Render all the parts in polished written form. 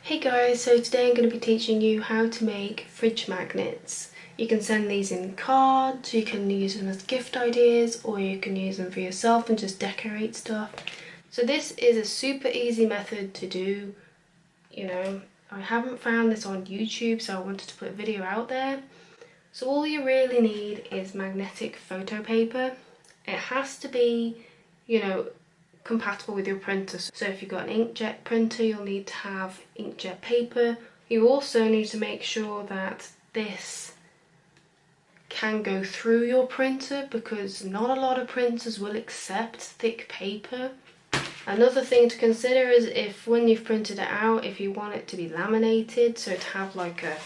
Hey guys, so today I'm going to be teaching you how to make fridge magnets. You can send these in cards, you can use them as gift ideas, or you can use them for yourself and just decorate stuff. So this is a super easy method to do. I haven't found this on YouTube, so I wanted to put a video out there. So all you really need is magnetic photo paper. It has to be, compatible with your printer. So if you've got an inkjet printer, you'll need to have inkjet paper. You also need to make sure that this can go through your printer, because not a lot of printers will accept thick paper. Another thing to consider is if when you've printed it out, if you want it to be laminated, so to have like a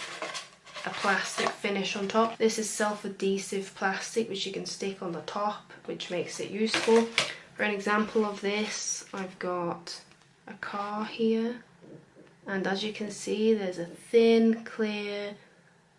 plastic finish on top. This is self-adhesive plastic which you can stick on the top, which makes it useful. For an example of this, I've got a car here, and as you can see there's a thin clear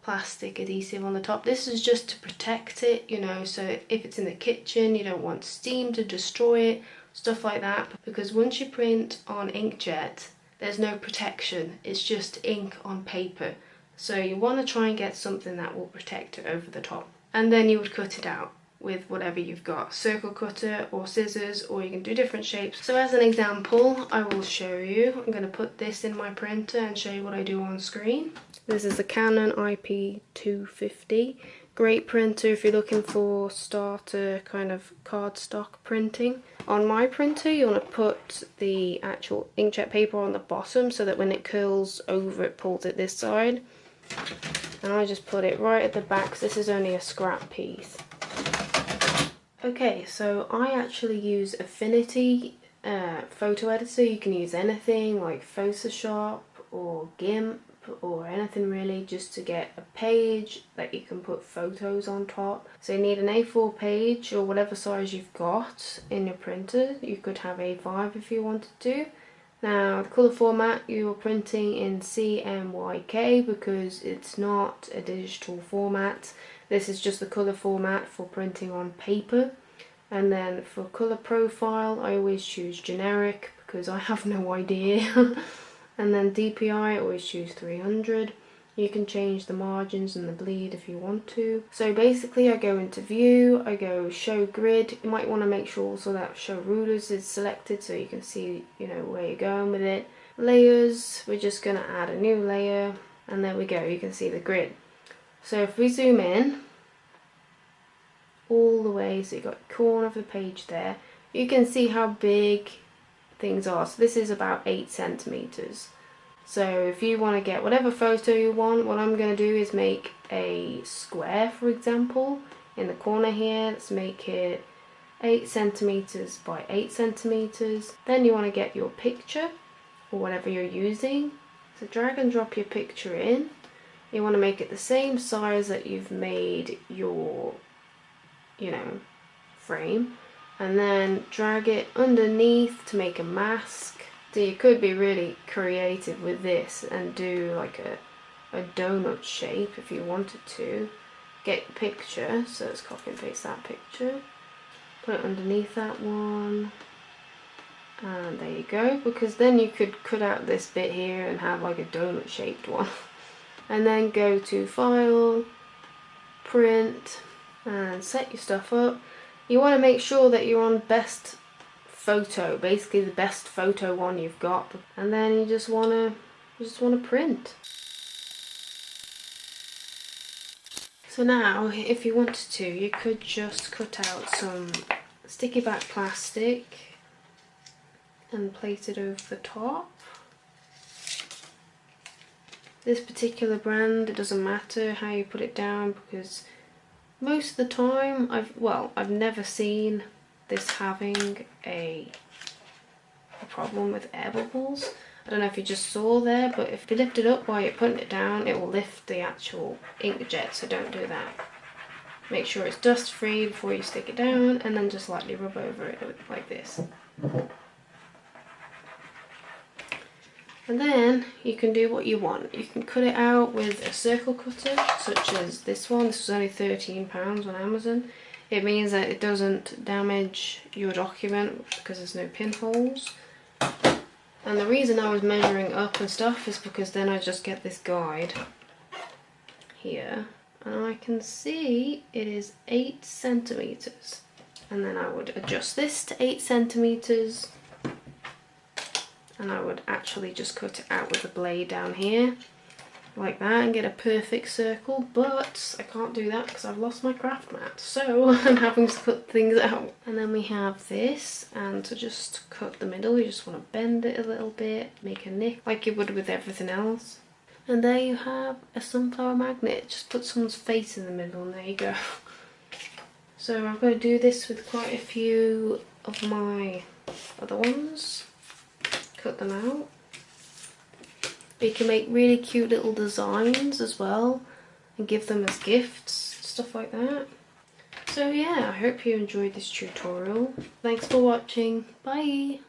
plastic adhesive on the top. This is just to protect it, so if it's in the kitchen you don't want steam to destroy it, stuff like that, because once you print on inkjet there's no protection, it's just ink on paper. So you want to try and get something that will protect it over the top. And then you would cut it out with whatever you've got, circle cutter or scissors, or you can do different shapes. So as an example, I will show you. I'm going to put this in my printer and show you what I do on screen. This is a Canon IP250. Great printer if you're looking for starter kind of cardstock printing. On my printer you want to put the actual inkjet paper on the bottom so that when it curls over it pulls it this side. And I just put it right at the back because this is only a scrap piece. Okay, so I actually use Affinity photo editor. You can use anything like Photoshop or GIMP or anything really, just to get a page that you can put photos on top. So you need an A4 page or whatever size you've got in your printer. You could have A5 if you wanted to. Now the colour format, you're printing in CMYK because it's not a digital format. This is just the colour format for printing on paper. And then for colour profile I always choose generic because I have no idea. And then DPI I always choose 300. You can change the margins and the bleed if you want to. So basically I go into view, I go show grid. You might want to make sure also that show rulers is selected so you can see where you're going with it. Layers, we're just going to add a new layer, and there we go, you can see the grid. So if we zoom in all the way, so you've got the corner of the page there, you can see how big things are. So this is about 8 centimeters. So if you want to get whatever photo you want, what I'm going to do is make a square, for example, in the corner here. Let's make it 8 centimeters by 8 centimeters. Then you want to get your picture or whatever you're using. So drag and drop your picture in. You want to make it the same size that you've made your, frame. And then drag it underneath to make a mask. So you could be really creative with this and do like a donut shape if you wanted to. Get the picture, so let's copy and paste that picture. Put it underneath that one. And there you go, because then you could cut out this bit here and have like a donut shaped one. And then go to File, Print, and set your stuff up. You want to make sure that you're on best photo, basically the best photo one you've got, and then you just want to print. So now if you wanted to, you could just cut out some sticky back plastic and place it over the top. This particular brand, it doesn't matter how you put it down, because most of the time I've never seen this having a problem with air bubbles. I don't know if you just saw there, but if you lift it up while you're putting it down, it will lift the actual inkjet, so don't do that. Make sure it's dust free before you stick it down, and then just lightly rub over it like this. And then you can do what you want. You can cut it out with a circle cutter, such as this one. This was only £13 on Amazon. It means that it doesn't damage your document because there's no pinholes. And the reason I was measuring up and stuff is because then I just get this guide here and I can see it is 8 centimeters. And then I would adjust this to 8 centimeters, and I would actually just cut it out with a blade down here like that and get a perfect circle, but I can't do that because I've lost my craft mat, so I'm having to cut things out. And then we have this, and to just cut the middle you just want to bend it a little bit, make a nick like you would with everything else. And there you have a sunflower magnet. Just put someone's face in the middle and there you go. So I'm going to do this with quite a few of my other ones. Cut them out. But you can make really cute little designs as well and give them as gifts, stuff like that. So yeah, I hope you enjoyed this tutorial. Thanks for watching. Bye!